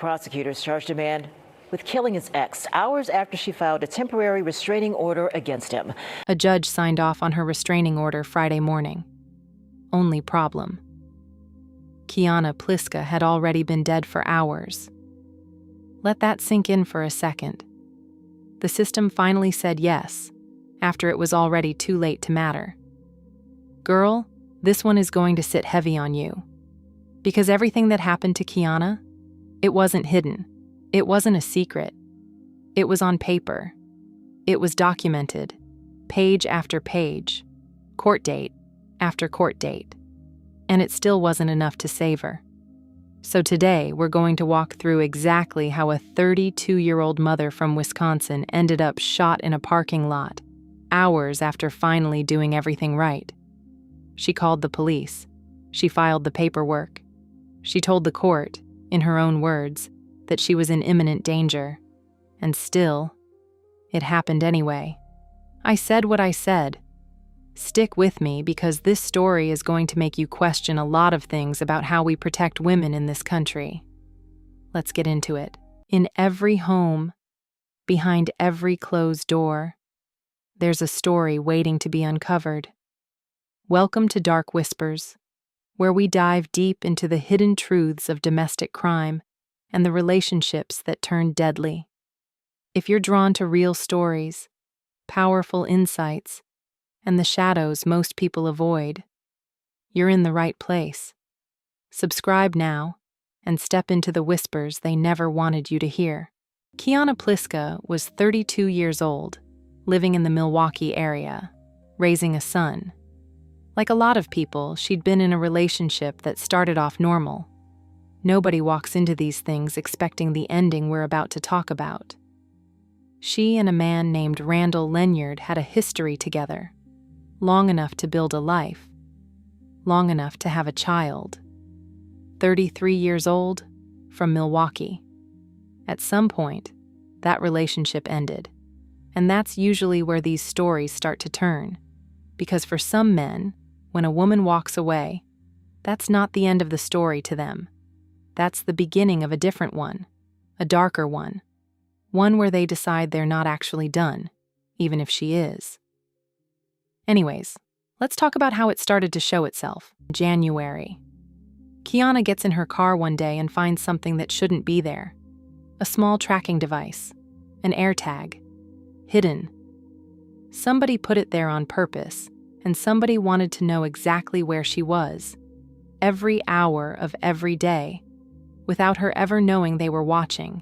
Prosecutors charged a man with killing his ex hours after she filed a temporary restraining order against him. A judge signed off on her restraining order Friday morning. Only problem: Kiana Pliska had already been dead for hours. Let that sink in for a second. The system finally said yes, after it was already too late to matter. Girl, this one is going to sit heavy on you. Because everything that happened to Kiana, it wasn't hidden. It wasn't a secret. It was on paper. It was documented, page after page, court date after court date. And it still wasn't enough to save her. So today, we're going to walk through exactly how a 32-year-old mother from Wisconsin ended up shot in a parking lot, hours after finally doing everything right. She called the police. She filed the paperwork. She told the court, in her own words, that she was in imminent danger. And still, it happened anyway. I said what I said. Stick with me because this story is going to make you question a lot of things about how we protect women in this country. Let's get into it. In every home, behind every closed door, there's a story waiting to be uncovered. Welcome to Dark Whispers, where we dive deep into the hidden truths of domestic crime and the relationships that turn deadly. If you're drawn to real stories, powerful insights, and the shadows most people avoid, you're in the right place. Subscribe now and step into the whispers they never wanted you to hear. Kiana Pliska was 32 years old, living in the Milwaukee area, raising a son. Like a lot of people, she'd been in a relationship that started off normal. Nobody walks into these things expecting the ending we're about to talk about. She and a man named Randall Lenyard had a history together, long enough to build a life, long enough to have a child. 33 years old, from Milwaukee. At some point, that relationship ended. And that's usually where these stories start to turn. Because for some men, when a woman walks away, that's not the end of the story to them. That's the beginning of a different one, a darker one where they decide they're not actually done, even if she is. Anyways, let's talk about how it started to show itself. January. Kiana gets in her car one day and finds something that shouldn't be there. A small tracking device, an AirTag, hidden. Somebody put it there on purpose, and somebody wanted to know exactly where she was, every hour of every day, without her ever knowing they were watching.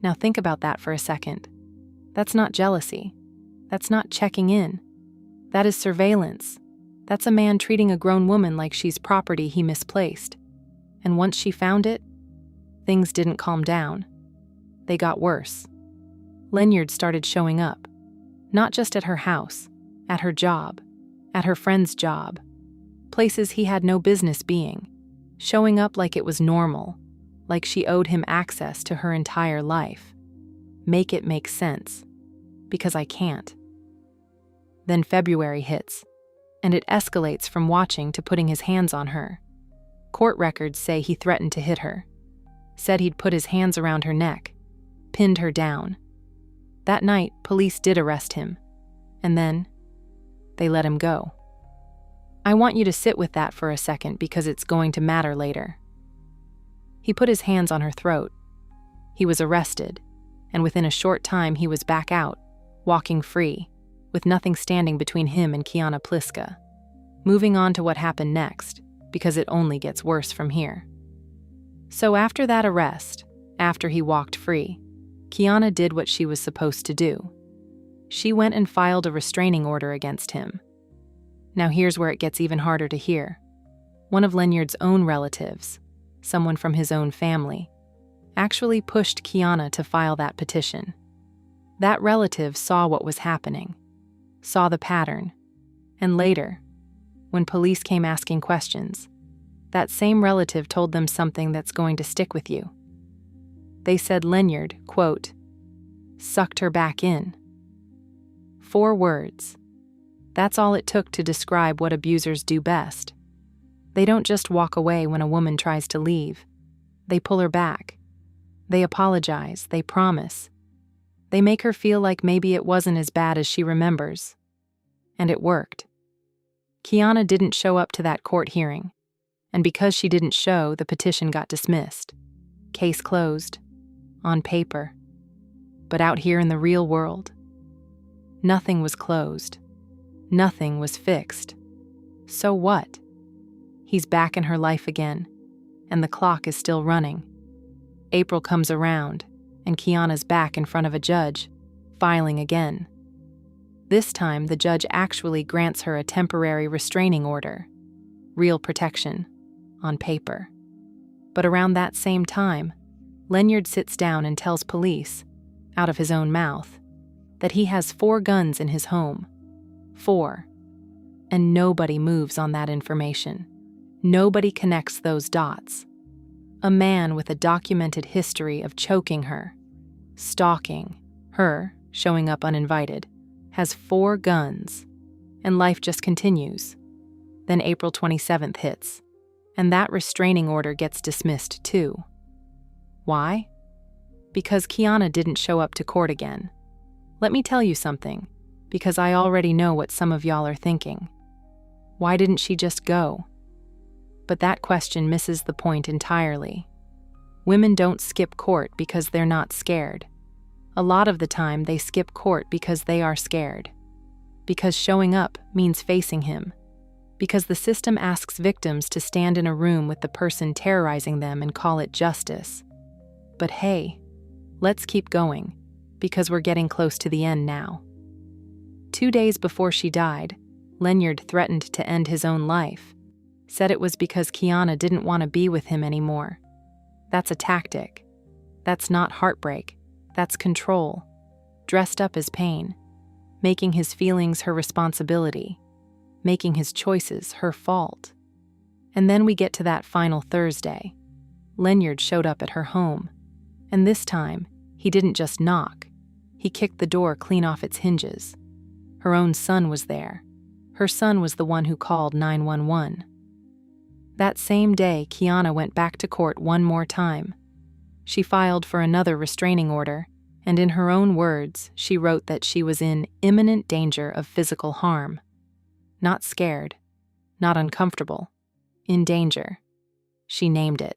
Now think about that for a second. That's not jealousy. That's not checking in. That is surveillance. That's a man treating a grown woman like she's property he misplaced. And once she found it, things didn't calm down. They got worse. Lenyard started showing up, not just at her house, at her job, at her friend's job, places he had no business being, showing up like it was normal, like she owed him access to her entire life. Make it make sense, because I can't. Then February hits, and it escalates from watching to putting his hands on her. Court records say he threatened to hit her, said he'd put his hands around her neck, pinned her down. That night, police did arrest him, and then they let him go. I want you to sit with that for a second because it's going to matter later. He put his hands on her throat. He was arrested, and within a short time he was back out, walking free, with nothing standing between him and Kiana Pliska. Moving on to what happened next, because it only gets worse from here. So after that arrest, after he walked free, Kiana did what she was supposed to do. She went and filed a restraining order against him. Now here's where it gets even harder to hear. One of Lenyard's own relatives, someone from his own family, actually pushed Kiana to file that petition. That relative saw what was happening, saw the pattern, and later, when police came asking questions, that same relative told them something that's going to stick with you. They said Lenyard, quote, sucked her back in. 4 words. That's all it took to describe what abusers do best. They don't just walk away when a woman tries to leave. They pull her back, They apologize, they promise. They make her feel like maybe it wasn't as bad as she remembers. And it worked. Kiana didn't show up to that court hearing, and because she didn't show, the petition got dismissed. Case closed. On paper. But out here in the real world, nothing was closed. Nothing was fixed. So what? He's back in her life again, and the clock is still running. April comes around, and Kiana's back in front of a judge, filing again. This time, the judge actually grants her a temporary restraining order. Real protection, on paper. But around that same time, Lenyard sits down and tells police, out of his own mouth, that he has 4 guns in his home. 4. And nobody moves on that information. Nobody connects those dots. A man with a documented history of choking her, stalking her, showing up uninvited, has 4 guns, and life just continues. Then April 27th hits, and that restraining order gets dismissed too. Why? Because Kiana didn't show up to court again. Let me tell you something, because I already know what some of y'all are thinking. Why didn't she just go? But that question misses the point entirely. Women don't skip court because they're not scared. A lot of the time, they skip court because they are scared. Because showing up means facing him. Because the system asks victims to stand in a room with the person terrorizing them and call it justice. But hey, let's keep going, because we're getting close to the end now. 2 days before she died, Lenyard threatened to end his own life. Said it was because Kiana didn't want to be with him anymore. That's a tactic. That's not heartbreak. That's control. Dressed up as pain. Making his feelings her responsibility. Making his choices her fault. And then we get to that final Thursday. Lenyard showed up at her home. And this time, he didn't just knock. He kicked the door clean off its hinges. Her own son was there. Her son was the one who called 911. That same day, Kiana went back to court one more time. She filed for another restraining order, and in her own words, she wrote that she was in imminent danger of physical harm. Not scared, not uncomfortable, in danger. She named it.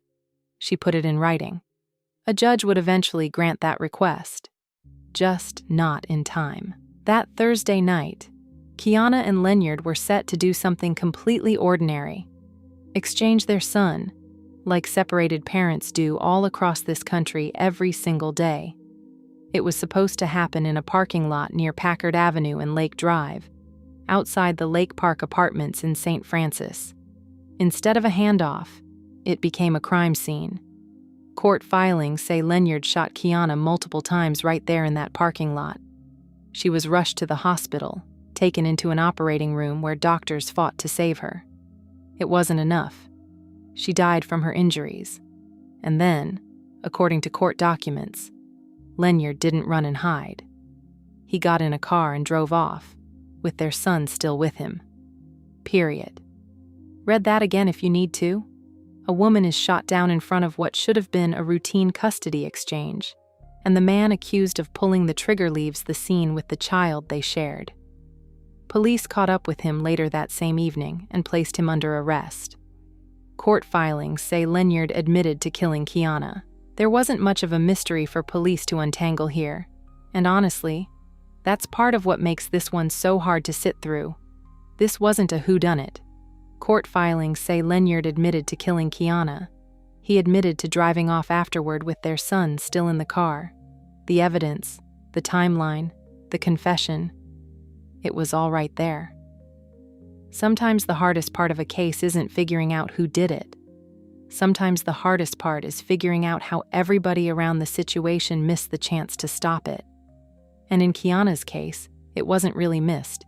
She put it in writing. A judge would eventually grant that request, just not in time. That Thursday night, Kiana and Lenyard were set to do something completely ordinary. Exchange their son, like separated parents do all across this country every single day. It was supposed to happen in a parking lot near Packard Avenue and Lake Drive, outside the Lake Park Apartments in St. Francis. Instead of a handoff, it became a crime scene. Court filings say Lenyard shot Kiana multiple times right there in that parking lot. She was rushed to the hospital, taken into an operating room where doctors fought to save her. It wasn't enough. She died from her injuries. And then, according to court documents, Lenyard didn't run and hide. He got in a car and drove off, with their son still with him. Period. Read that again if you need to. A woman is shot down in front of what should have been a routine custody exchange, and the man accused of pulling the trigger leaves the scene with the child they shared. Police caught up with him later that same evening and placed him under arrest. Court filings say Lenyard admitted to killing Kiana. There wasn't much of a mystery for police to untangle here, and honestly, that's part of what makes this one so hard to sit through. This wasn't a whodunit. Court filings say Lenyard admitted to killing Kiana. He admitted to driving off afterward with their son still in the car. The evidence, the timeline, the confession, it was all right there. Sometimes the hardest part of a case isn't figuring out who did it. Sometimes the hardest part is figuring out how everybody around the situation missed the chance to stop it. And in Kiana's case, it wasn't really missed.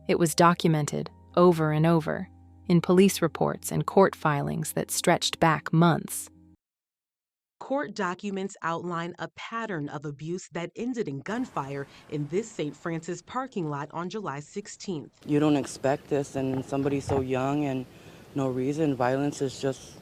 It was documented over and over in police reports and court filings that stretched back months. Court documents outline a pattern of abuse that ended in gunfire in this St. Francis parking lot on July 16th. You don't expect this, and somebody so young and no reason. Violence is just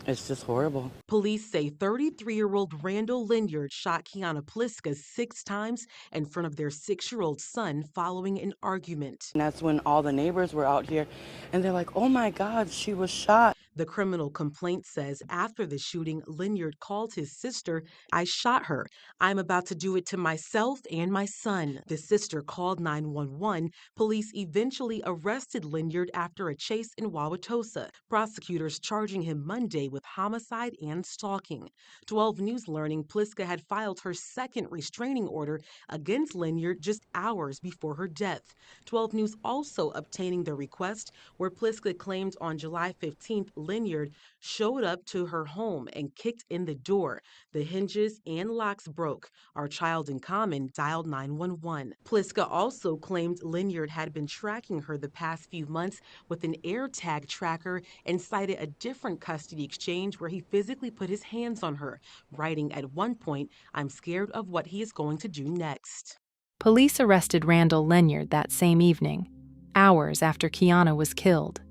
It's just horrible. Police say 33-year-old Randall Lenyard shot Kiana Pliska 6 times in front of their 6-year-old son following an argument. And that's when all the neighbors were out here and they're like, oh my God, she was shot. The criminal complaint says after the shooting, Lenyard called his sister, "I shot her. I'm about to do it to myself and my son." The sister called 911. Police eventually arrested Lenyard after a chase in Wauwatosa. Prosecutors charging him Monday with homicide and stalking. 12 News learning Pliska had filed her second restraining order against Lenyard just hours before her death. 12 News also obtaining the request where Pliska claimed on July 15th Lenyard showed up to her home and kicked in the door. The hinges and locks broke. Our child in common dialed 911. Pliska also claimed Lenyard had been tracking her the past few months with an AirTag tracker and cited a different custody exchange where he physically put his hands on her, writing at one point, "I'm scared of what he is going to do next." Police arrested Randall Lenyard that same evening, hours after Kiana was killed.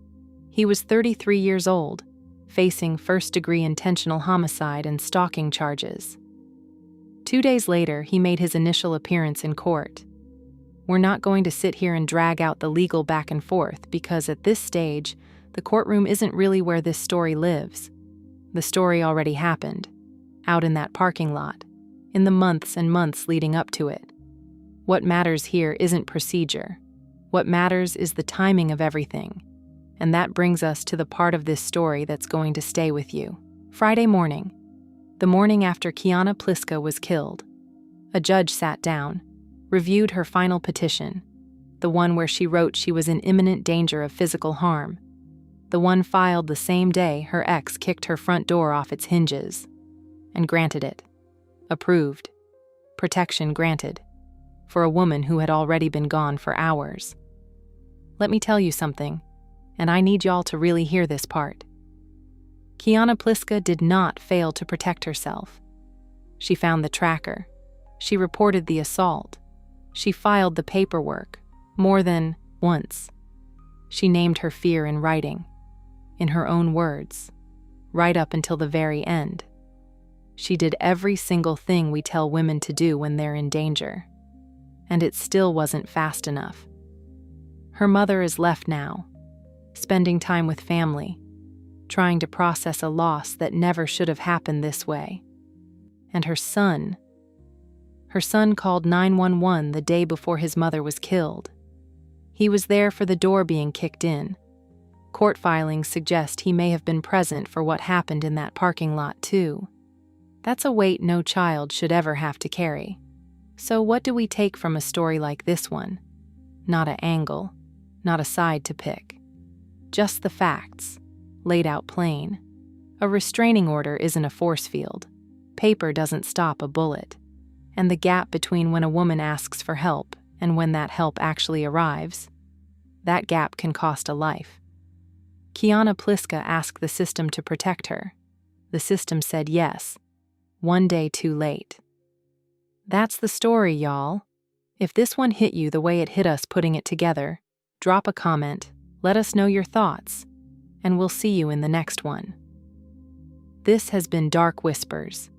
He was 33 years old, facing first-degree intentional homicide and stalking charges. 2 days later, he made his initial appearance in court. We're not going to sit here and drag out the legal back and forth because at this stage, the courtroom isn't really where this story lives. The story already happened, out in that parking lot, in the months and months leading up to it. What matters here isn't procedure. What matters is the timing of everything. And that brings us to the part of this story that's going to stay with you. Friday morning, the morning after Kiana Pliska was killed, a judge sat down, reviewed her final petition, the one where she wrote she was in imminent danger of physical harm, the one filed the same day her ex kicked her front door off its hinges, and granted it. Approved. Protection granted. For a woman who had already been gone for hours. Let me tell you something, and I need y'all to really hear this part. Kiana Pliska did not fail to protect herself. She found the tracker. She reported the assault. She filed the paperwork, more than once. She named her fear in writing, in her own words, right up until the very end. She did every single thing we tell women to do when they're in danger. And it still wasn't fast enough. Her mother is left now, spending time with family, trying to process a loss that never should have happened this way. And her son called 911 the day before his mother was killed. He was there for the door being kicked in. Court filings suggest he may have been present for what happened in that parking lot too. That's a weight no child should ever have to carry. So what do we take from a story like this one? Not an angle, not a side to pick. Just the facts, laid out plain. A restraining order isn't a force field. Paper doesn't stop a bullet. And the gap between when a woman asks for help and when that help actually arrives, that gap can cost a life. Kiana Pliska asked the system to protect her. The system said yes, one day too late. That's the story, y'all. If this one hit you the way it hit us putting it together, drop a comment, let us know your thoughts, and we'll see you in the next one. This has been Dark Whispers.